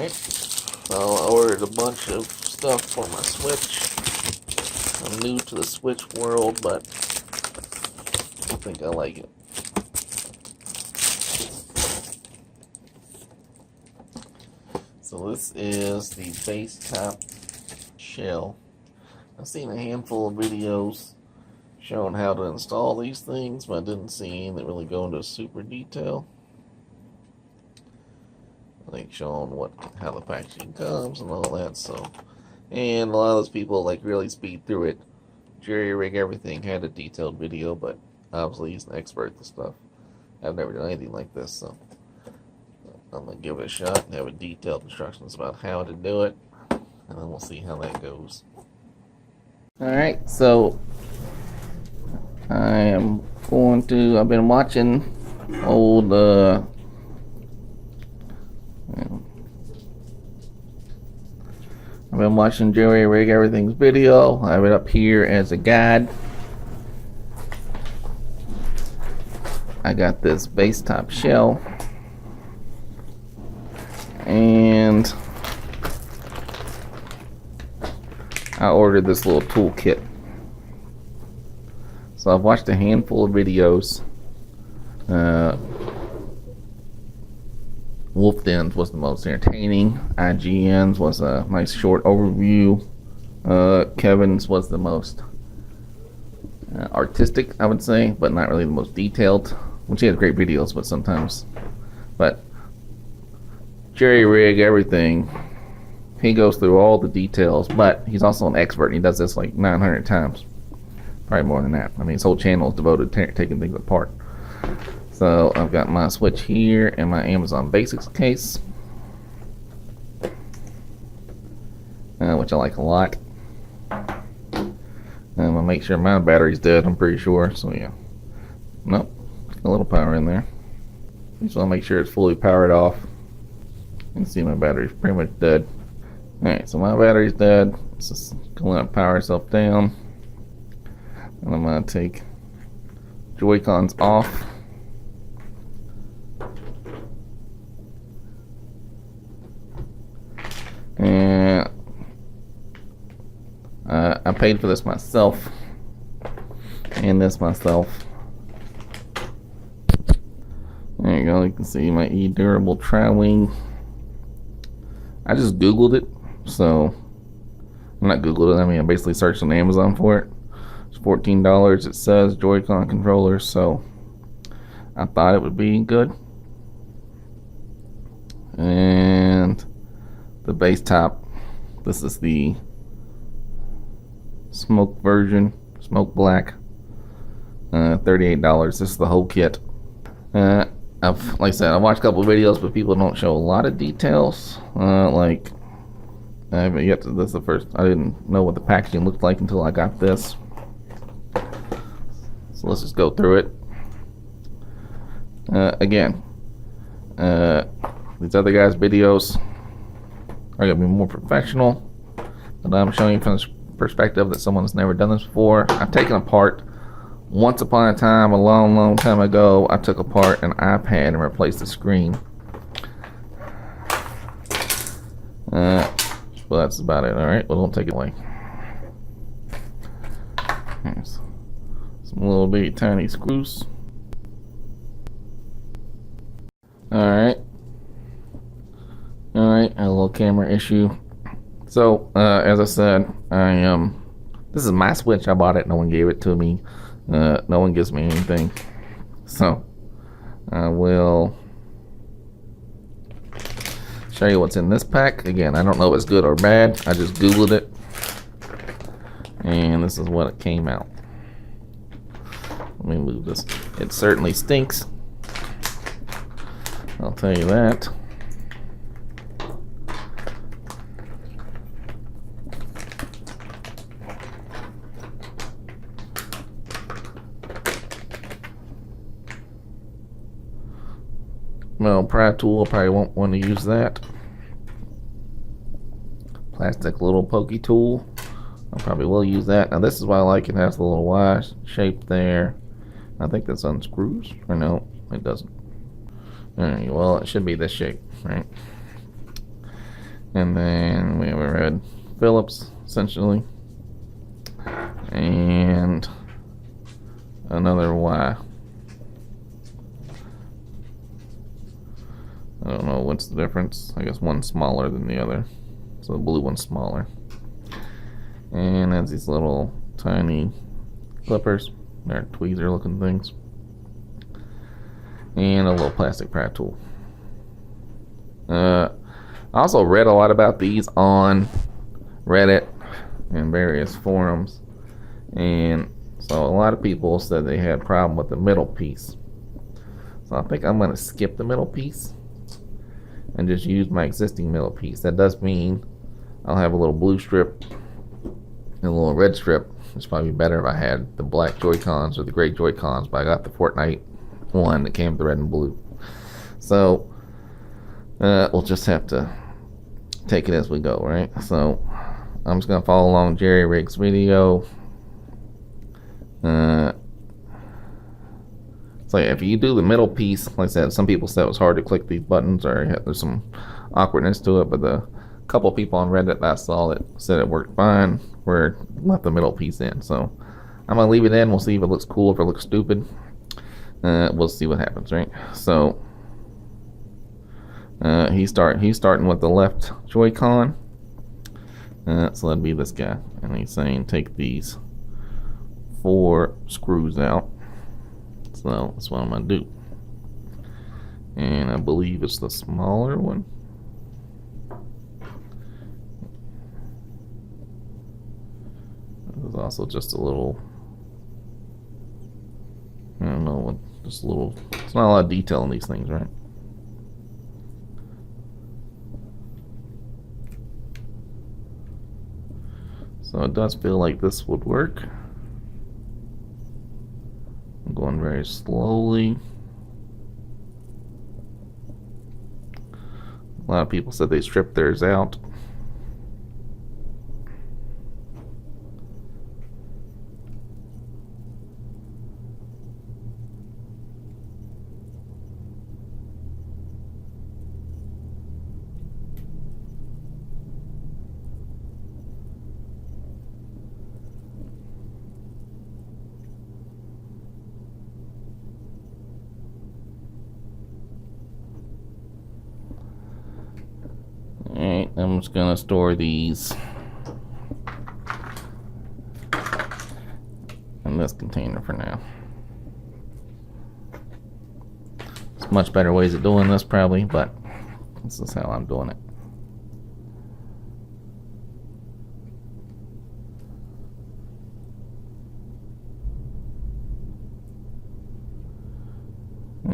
Alright, so I ordered a bunch of stuff for my Switch. I'm new to the Switch world, but I think I like it. So this is the BassTop shell. I've seen a handful of videos showing how to install these things, but I didn't see any that really go into super detail. Like showing how the packaging comes and all that. So, and a lot of those people like really speed through it. Jerry Rig Everything had a detailed video, but obviously he's an expert at the stuff. I've never done anything like this, so I'm gonna give it a shot and have a detailed instructions about how to do it, and then we'll see how that goes. Alright, so I've been watching old I've been watching Jerry Rig Everything's video. I have it up here as a guide. I got this BassTop shell, and I ordered this little toolkit. So I've watched a handful of videos. Wolfden's was the most entertaining. IGN's was a nice short overview. Kevin's was the most artistic, I would say, but not really the most detailed. Which he has great videos, but sometimes. But Jerry Rig Everything, he goes through all the details, but he's also an expert. He does this like 900 times. Probably more than that. I mean, his whole channel is devoted to taking things apart. So I've got my Switch here and my Amazon Basics case, which I like a lot. I'm gonna make sure my battery's dead. I'm pretty sure. So yeah, nope, a little power in there. Just want to make sure it's fully powered off. You can see my battery's pretty much dead. All right, so my battery's dead. It's just gonna power itself down, and I'm gonna take Joy-Cons off. And I paid for this myself, and this myself. There you go. You can see my E.Durable tri-wing. I just Googled it, so I'm not Googled it. I mean, I basically searched on Amazon for it. It's $14. It says Joy-Con controllers, so I thought it would be good. And the BassTop. This is the smoke version, smoke black. $38. This is the whole kit. Like I said, I watched a couple of videos, but people don't show a lot of details. Like I haven't yet. This is the first. I didn't know what the packaging looked like until I got this. So let's just go through it. Again, these other guys' videos are gonna be more professional, but I'm showing you from the perspective that someone has never done this before. I've taken apart, once upon a time, a long time ago, I took apart an iPad and replaced the screen. Well, that's about it. All right, well, don't take it away. Here's some little bitty tiny screws. All right. Alright, a little camera issue. So, as I said, this is my Switch. I bought it. No one gave it to me. No one gives me anything. So, I will show you what's in this pack. Again, I don't know if it's good or bad. I just Googled it. And this is what it came out. Let me move this. It certainly stinks. I'll tell you that. Well, pry tool, I probably won't want to use that. Plastic little pokey tool, I probably will use that. Now this is why I like it. It has a little Y shape there. I think this unscrews, or no, it doesn't. Alright, well, it should be this shape, right? And then we have a red Phillips, essentially. And another Y. I don't know what's the difference. I guess one's smaller than the other. So the blue one's smaller. And has these little tiny clippers. They're tweezer looking things. And a little plastic pry tool. I also read a lot about these on Reddit and various forums. And so a lot of people said they had a problem with the middle piece. So I think I'm going to skip the middle piece and just use my existing middle piece. That does mean I'll have a little blue strip and a little red strip. It's probably better if I had the black Joy-Cons or the gray Joy-Cons, but I got the Fortnite one that came with the red and blue. So we'll just have to take it as we go, right? So I'm just going to follow along Jerry Rig's video. So if you do the middle piece, like I said, some people said it was hard to click these buttons or there's some awkwardness to it, but the couple people on Reddit that I saw that said it worked fine left the middle piece in. So I'm gonna leave it in. We'll see if it looks cool, if it looks stupid. We'll see what happens, right? So he's starting with the left Joy-Con. So that'd be this guy, and he's saying take these 4 screws out. So that's what I'm gonna do. And I believe it's the smaller one. There's also just a little, I don't know what, just a little, it's not a lot of detail in these things, right? So it does feel like this would work. I'm going very slowly. A lot of people said they stripped theirs out. Alright, I'm just gonna store these in this container for now. There's much better ways of doing this probably, but this is how I'm doing it.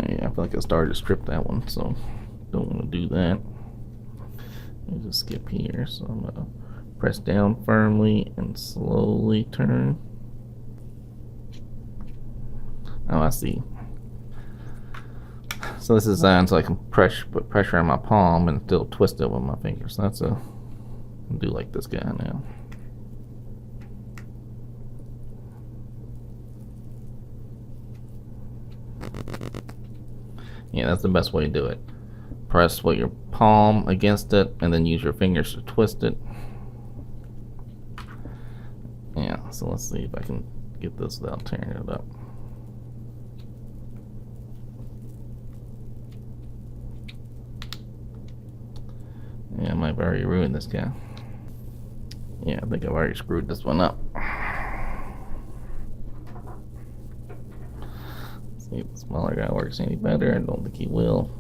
Yeah, I feel like I started to strip that one, so don't want to do that. Let me just skip here. So I'm gonna press down firmly and slowly turn. Oh, I see. So this is designed so I can put pressure on my palm and still twist it with my fingers. So that's I'll do like this guy now. Yeah, that's the best way to do it. Press with your palm against it and then use your fingers to twist it. Yeah, so let's see if I can get this without tearing it up. Yeah, I might have already ruined this guy. Yeah, I think I've already screwed this one up. Let's see if the smaller guy works any better. I don't think he will.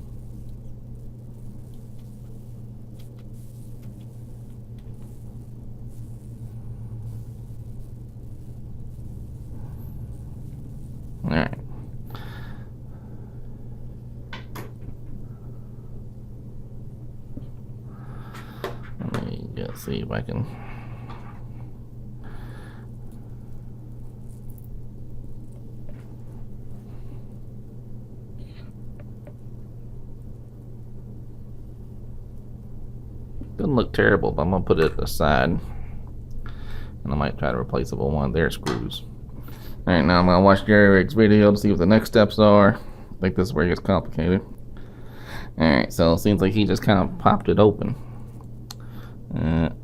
Alright. Let me just see if I can. Doesn't look terrible, but I'm gonna put it aside. And I might try to replace it with one of their screws. Alright, now I'm going to watch Jerry Rig's video to see what the next steps are. I think this is where it gets complicated. Alright, so it seems like he just kind of popped it open. I'm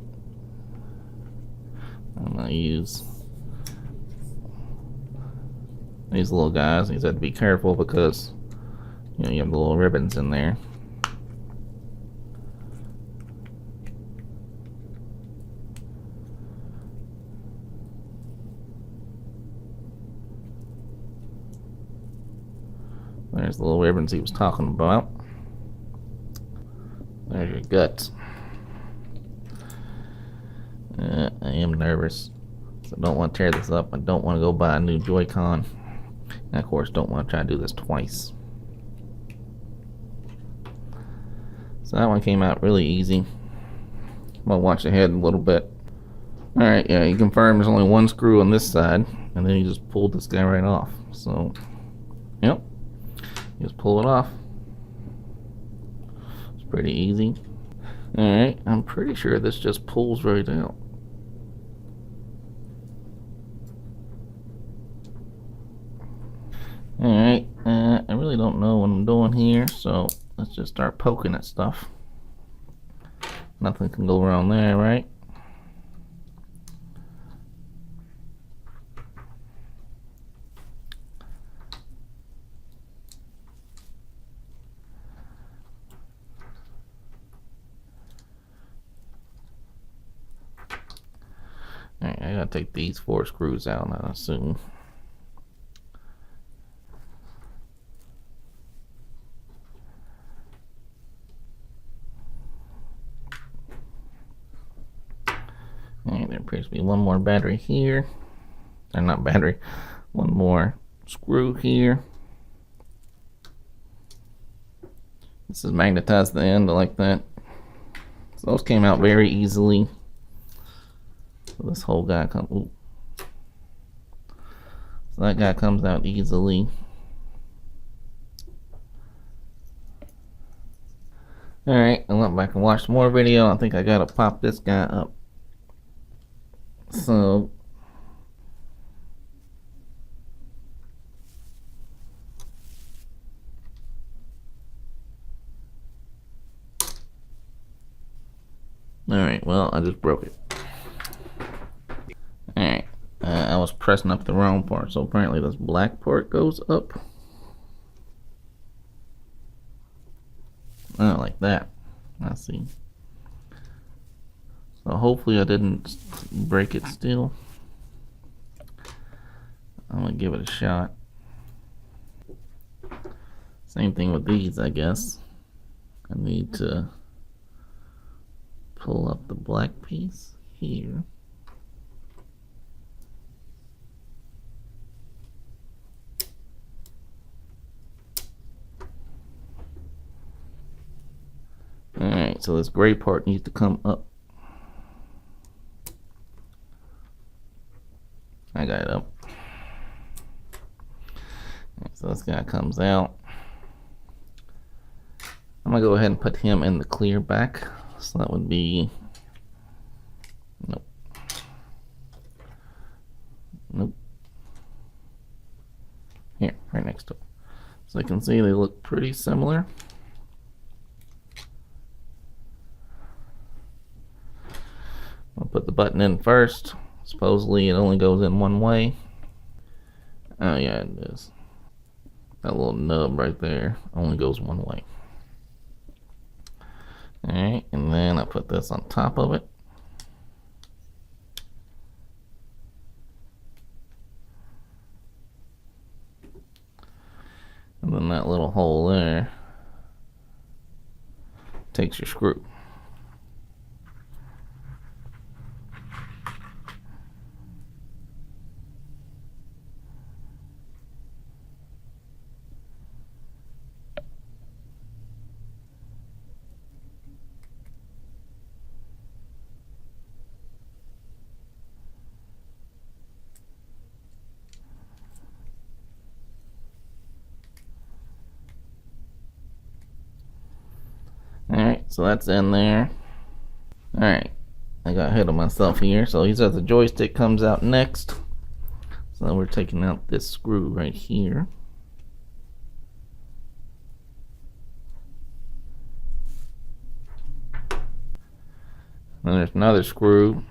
gonna use these little guys. You just have to be careful because you know you have the little ribbons in there. There's the little ribbons he was talking about. There's your guts. I am nervous, so I don't want to tear this up. I don't want to go buy a new Joy-Con. And of course, don't want to try to do this twice. So that one came out really easy. I'm gonna watch ahead a little bit. Alright, yeah, you confirm there's only one screw on this side, and then you just pull this guy right off. So, yep, you just pull it off. It's pretty easy. Alright, I'm pretty sure this just pulls right out. Alright, I really don't know what I'm doing here, so let's just start poking at stuff. Nothing can go wrong there, right? Alright, I gotta take these 4 screws out, I assume. Alright, there appears to be one more battery here. Or not battery, one more screw here. This is magnetized to the end like that. So those came out very easily. So this whole guy comes. So that guy comes out easily. Alright, I went back and watched more video. I think I gotta pop this guy up. So alright, well, I just broke it. Alright, I was pressing up the wrong part, so apparently this black part goes up. Oh, like that. I see. So hopefully I didn't break it still. I'm gonna give it a shot. Same thing with these, I guess. I need to pull up the black piece here. Alright, so this gray part needs to come up. I got it up. Right, so this guy comes out. I'm gonna go ahead and put him in the clear back. So that would be, nope. Nope. Here, right next to it. So you can see they look pretty similar. I'll put the button in first. Supposedly it only goes in one way. Oh yeah, it is. That little nub right there only goes one way. Alright, and then I put this on top of it. And then that little hole there takes your screw. Alright, so that's in there. Alright, I got ahead of myself here. So he says the joystick comes out next. So we're taking out this screw right here. And there's another screw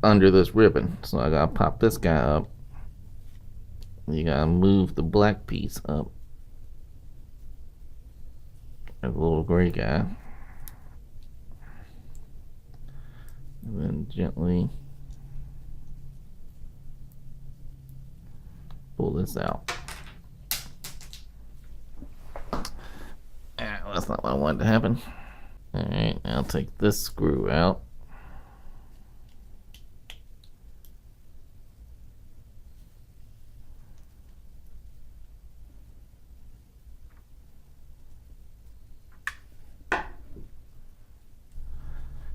under this ribbon, so I gotta pop this guy up. You gotta move the black piece up. There's a little gray guy. And then gently pull this out. That's not what I wanted to happen. Alright, now take this screw out.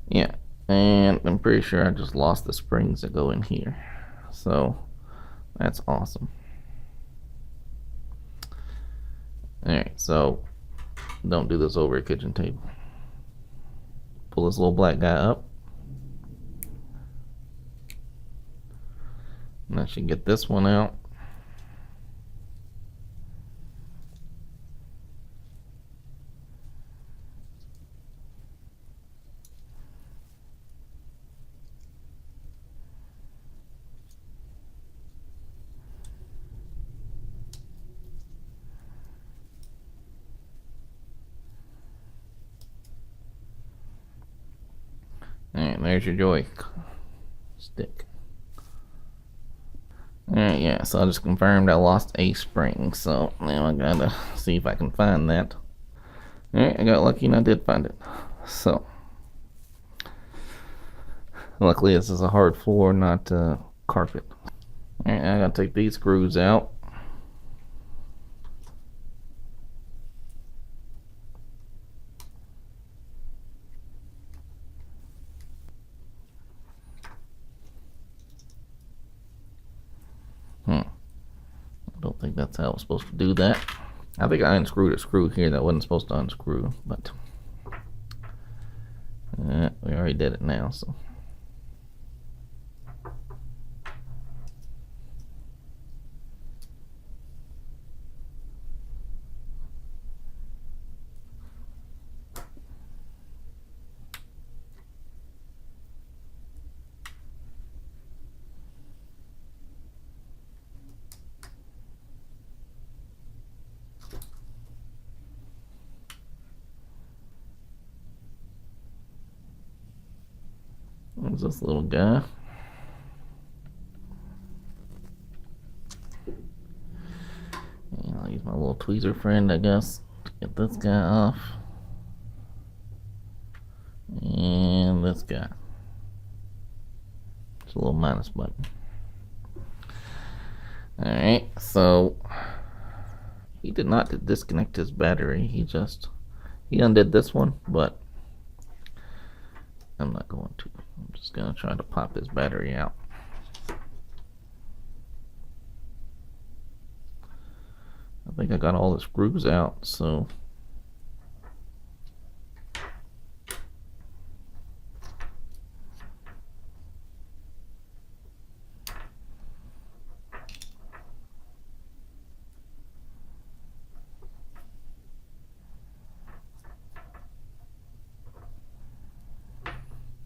Yeah, and I'm pretty sure I just lost the springs that go in here. So that's awesome. Alright, so don't do this over a kitchen table. Pull this little black guy up. And I should get this one out. Alright, there's your joy stick. Alright, yeah, so I just confirmed I lost a spring, so now I gotta see if I can find that. Alright, I got lucky and I did find it. So, luckily this is a hard floor, not carpet. Alright, I gotta take these screws out. I don't think that's how I was supposed to do that. I think I unscrewed a screw here that wasn't supposed to unscrew, but we already did it now, so. There's this little guy. And I'll use my little tweezer friend, I guess, to get this guy off. And this guy. It's a little minus button. Alright, so he did not disconnect his battery. He undid this one, but I'm not going to. I'm just going to try to pop this battery out. I think I got all the screws out, so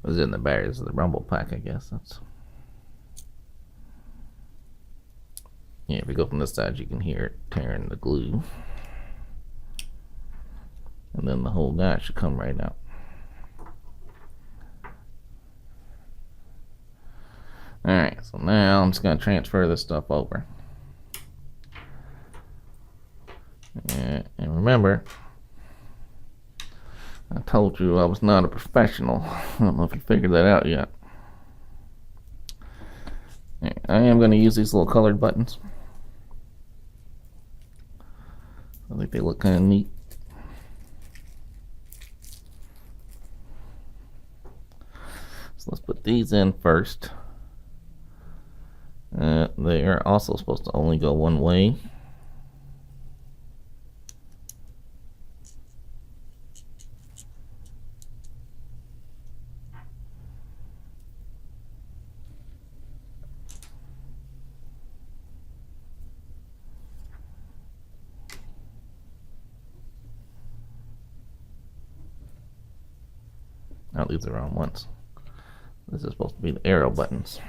was in the batteries of the rumble pack, I guess. That's, yeah, if you go from this side you can hear it tearing the glue, and then the whole guy should come right out. Alright, so now I'm just going to transfer this stuff over. And remember, I told you I was not a professional. I don't know if you figured that out yet. I am going to use these little colored buttons. I think they look kind of neat. So let's put these in first. They are also supposed to only go one way. I'll leave the wrong ones. This is supposed to be the arrow buttons.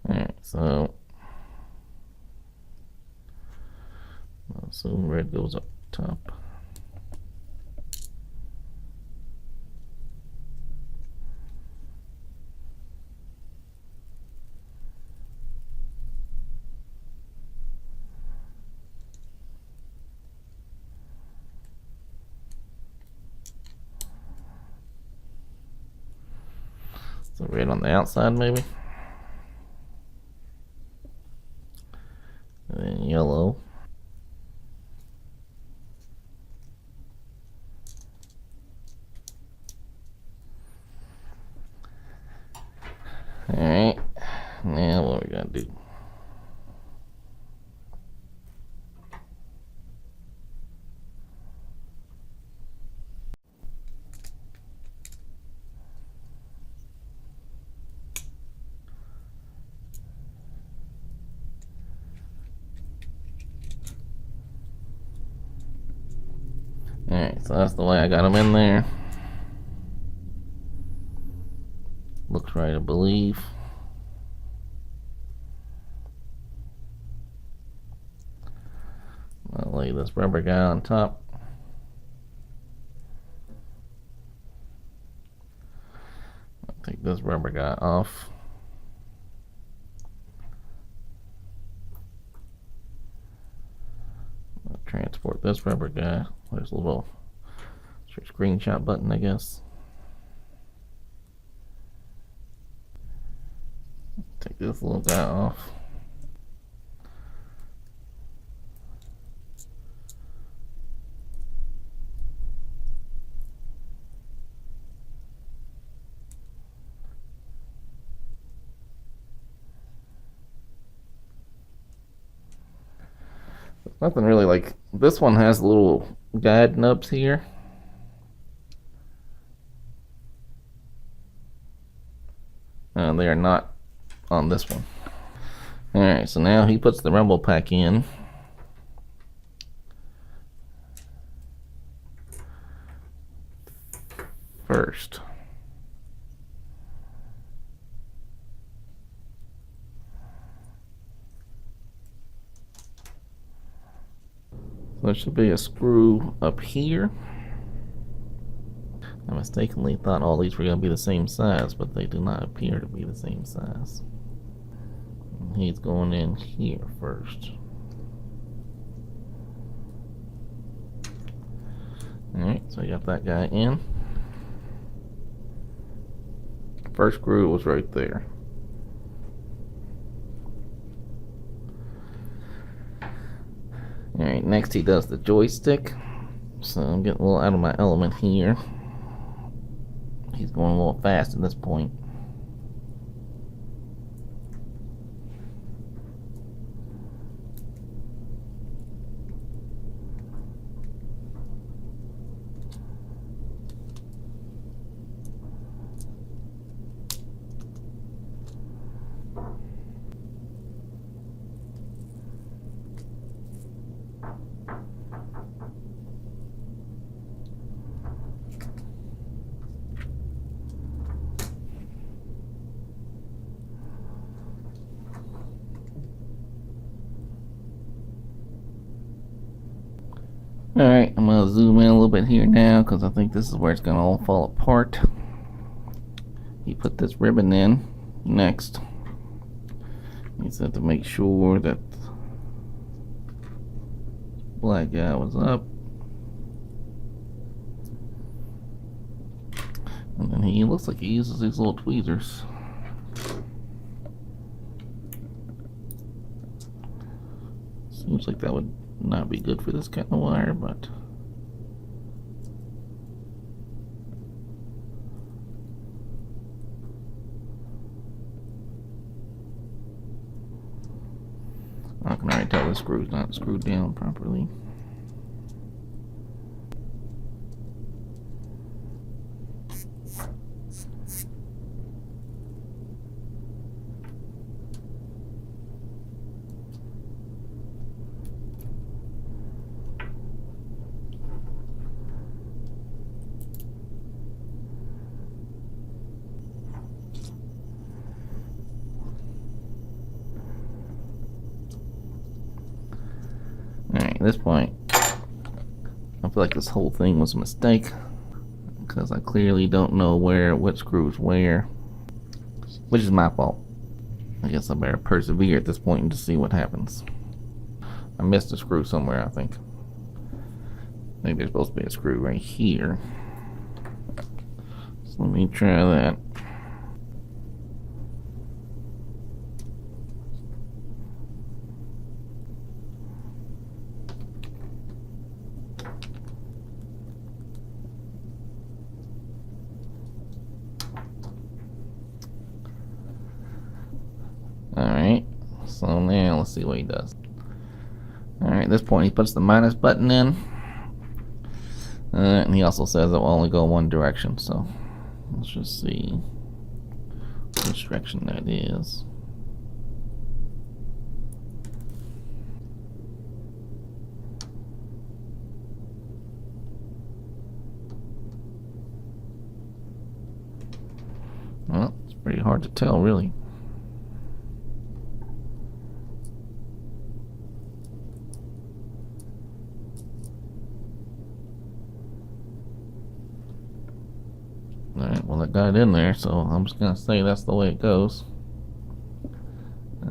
Alright, so I'll assume red goes up top. So red on the outside maybe. And then yellow. Alright, now what are we gonna do? Alright, so that's the way I got them in there. Looks right, I believe. I'll lay this rubber guy on top. I'll take this rubber guy off. I'll transport this rubber guy. There's a little screenshot button, I guess. Take this little guy off. Nothing really like this one has little guide nubs here. They are not on this one. Alright, so now he puts the rumble pack in. First. So there should be a screw up here. I mistakenly thought all these were going to be the same size, but they do not appear to be the same size. And he's going in here first. Alright, so I got that guy in. First screw was right there. Alright, next he does the joystick. So I'm getting a little out of my element here. He's going a little fast at this point. Alright, I'm going to zoom in a little bit here now because I think this is where it's going to all fall apart. He put this ribbon in next. He said to make sure that black guy was up. And then he looks like he uses these little tweezers. Seems like that would not be good for this kind of wire, but I can already tell the screw's not screwed down properly. this point, I feel like this whole thing was a mistake because I clearly don't know what screws where, which is my fault. I guess I better persevere at this point and just see what happens. I missed a screw somewhere, I think. Maybe there's supposed to be a screw right here. So let me try that. Alright, so now let's see what he does. Alright, at this point he puts the minus button in. And he also says it will only go one direction, so let's just see which direction that is. Well, it's pretty hard to tell, really. Alright, well, it got in there, so I'm just going to say that's the way it goes.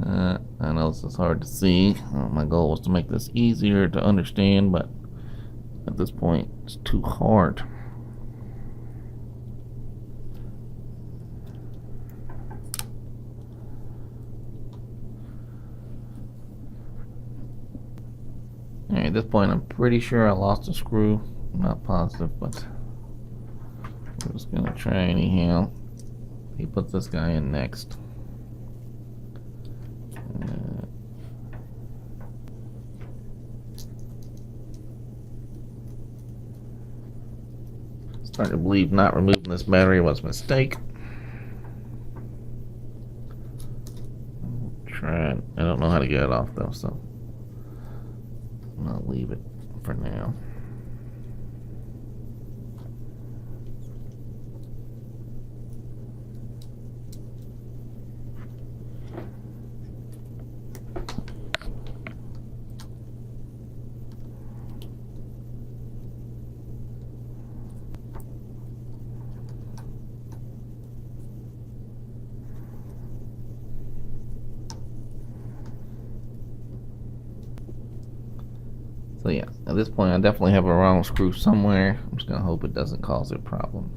I know this is hard to see. My goal was to make this easier to understand, but at this point, it's too hard. Alright, at this point, I'm pretty sure I lost a screw. I'm not positive, but I'm just going to try anyhow. He puts this guy in next. Starting to believe not removing this battery was a mistake. Try it. I don't know how to get it off though, so I'll leave it for now. So yeah, at this point I definitely have a wrong screw somewhere. I'm just gonna hope it doesn't cause a problem.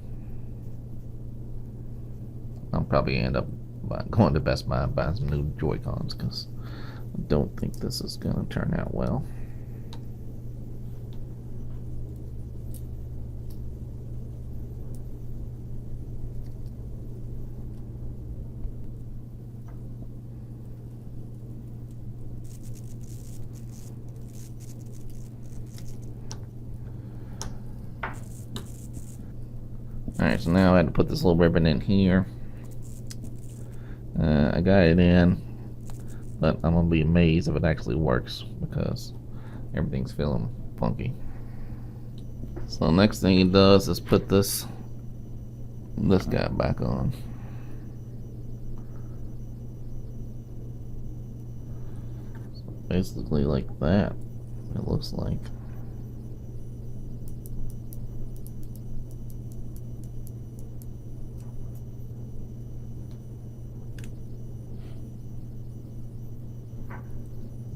I'll probably end up going to Best Buy and buying some new Joy-Cons because I don't think this is gonna turn out well. Alright, so now I had to put this little ribbon in here. I got it in, but I'm going to be amazed if it actually works because everything's feeling funky. So next thing he does is put this guy back on. So basically like that, it looks like.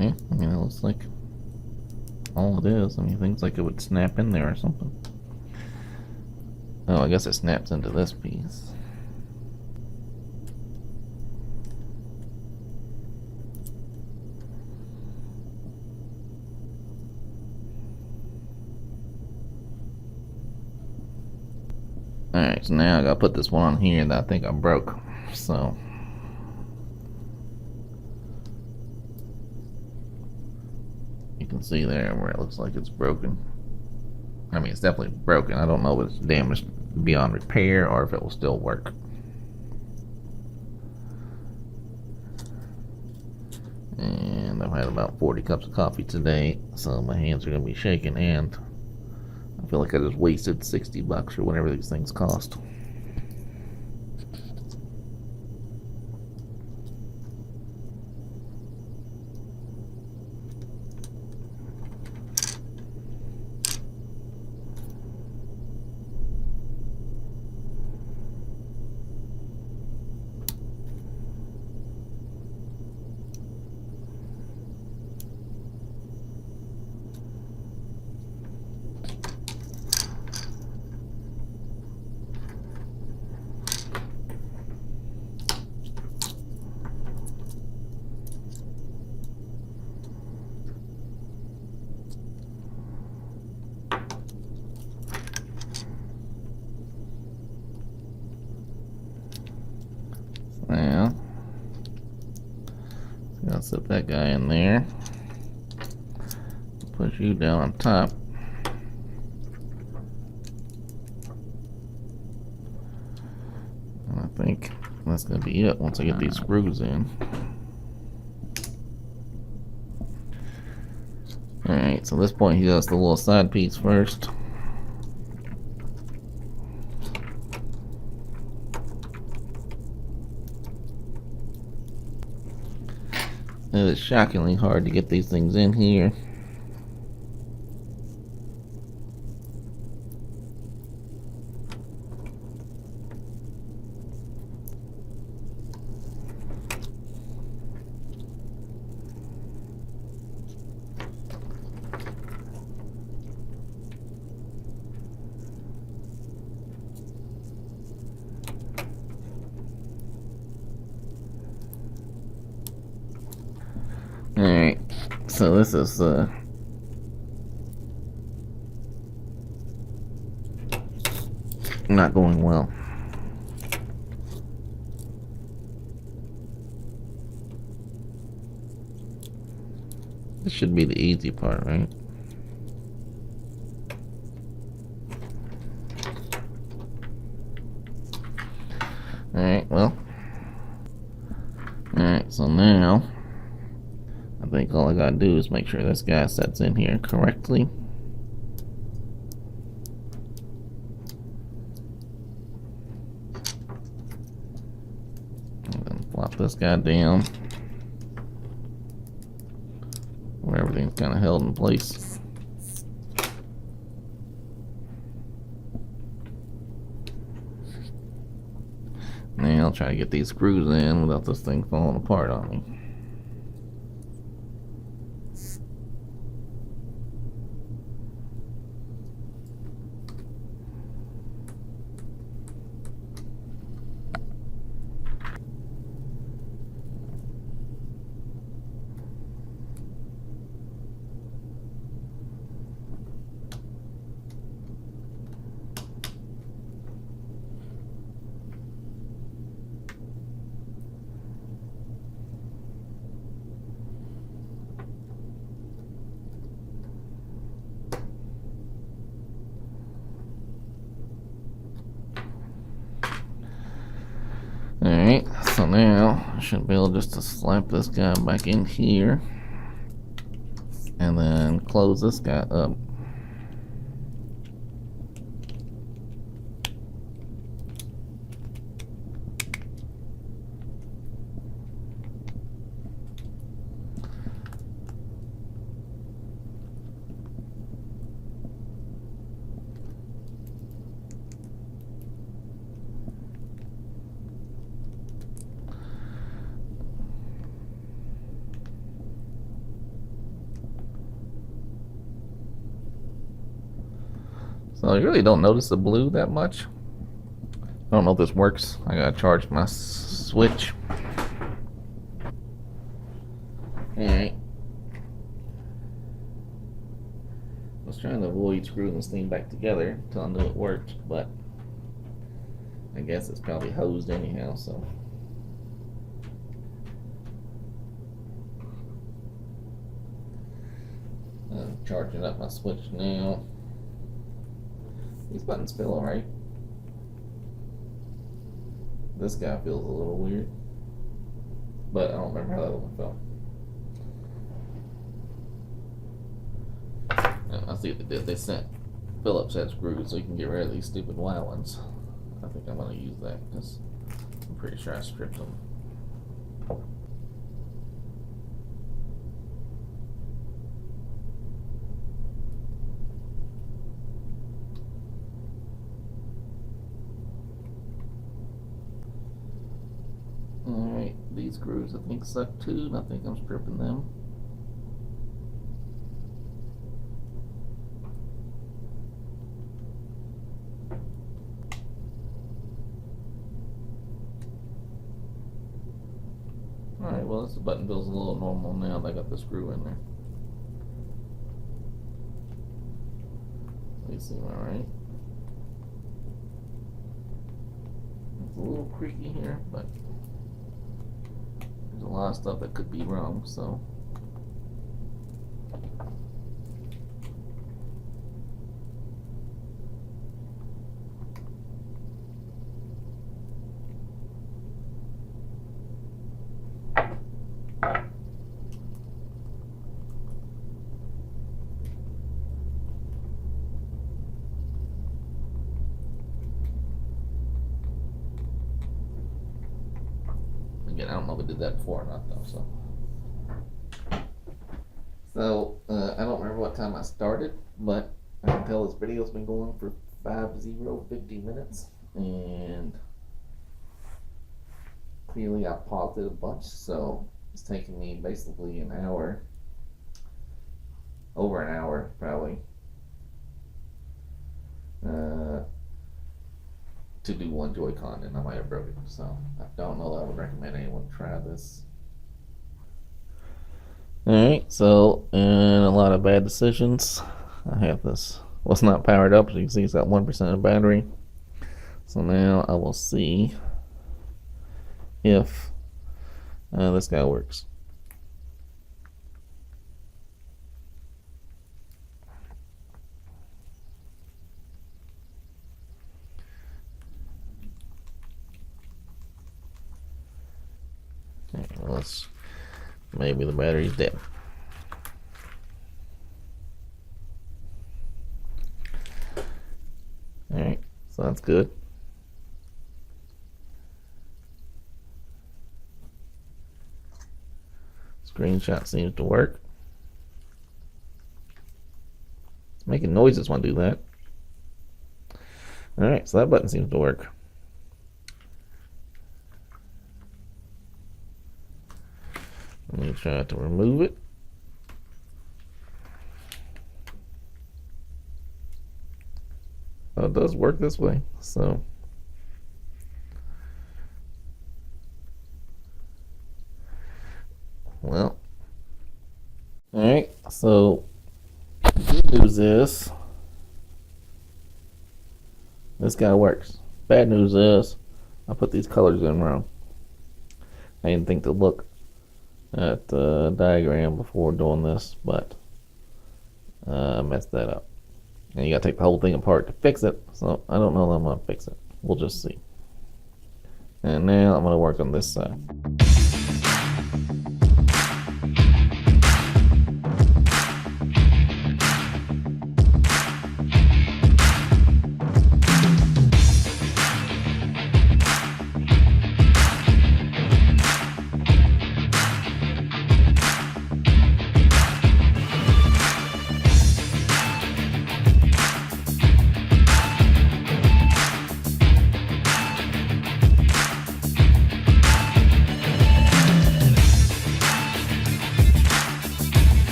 Yeah, I mean, it looks like all it is. I mean, things like it would snap in there or something. Oh, I guess it snaps into this piece. Alright, so now I gotta put this one on here that I think I broke. So you can see there where it looks like it's broken. I mean, it's definitely broken. I don't know if it's damaged beyond repair or if it will still work. And I've had about 40 cups of coffee today, so my hands are gonna be shaking, and I feel like I just wasted 60 bucks or whatever these things cost. Let's set that guy in there. Push you down on top. And I think that's going to be it once I get these screws in. Alright, so at this point he does the little side piece first. It is shockingly hard to get these things in here. Alright, so this is not going well. This should be the easy part, right? Alright, well. Alright, so now I think all I gotta do is make sure this guy sets in here correctly. And then flop this guy down where everything's kind of held in place. Now I'll try to get these screws in without this thing falling apart on me. Alright, so now I should be able just to slap this guy back in here and then close this guy up. So you really don't notice the blue that much. I don't know if this works. I gotta charge my switch. Alright. I was trying to avoid screwing this thing back together until I knew it worked, but I guess it's probably hosed anyhow, so. I'm charging up my switch now. These buttons feel alright. This guy feels a little weird, but I don't remember how that one felt. I see what they did. They sent Phillips head screws so you can get rid of these stupid Y ones. I think I'm going to use that because I'm pretty sure I stripped them. Alright, these screws I think suck too, and I think I'm stripping them. Alright, well this button feels a little normal now that I got the screw in there. They seem alright. It's a little creaky here, but there's a a lot of stuff that could be wrong, so. Again, I don't know if we did that before or not, though. I don't remember what time I started, but I can tell this video's been going for 50 minutes, and clearly I paused it a bunch, so it's taking me basically an hour, over an hour probably, to do one Joy-Con, and I might have broken it. So I don't know that I would recommend anyone try this. Alright, so in a lot of bad decisions, I have this. Well, it's not powered up, as you can see it's got 1% of battery. So now I will see if this guy works. Okay, well, maybe the battery's dead. Alright, so that's good. Screenshot seems to work. It's making noises when I do that. Alright, so that button seems to work. Let me try to remove it. Oh, it does work this way, so. Well. Alright, so good news is this guy works. Bad news is I put these colors in wrong. I didn't think to look at the diagram before doing this, but I messed that up. And you gotta take the whole thing apart to fix it, so I don't know that I'm gonna fix it. We'll just see. And now I'm gonna work on this side.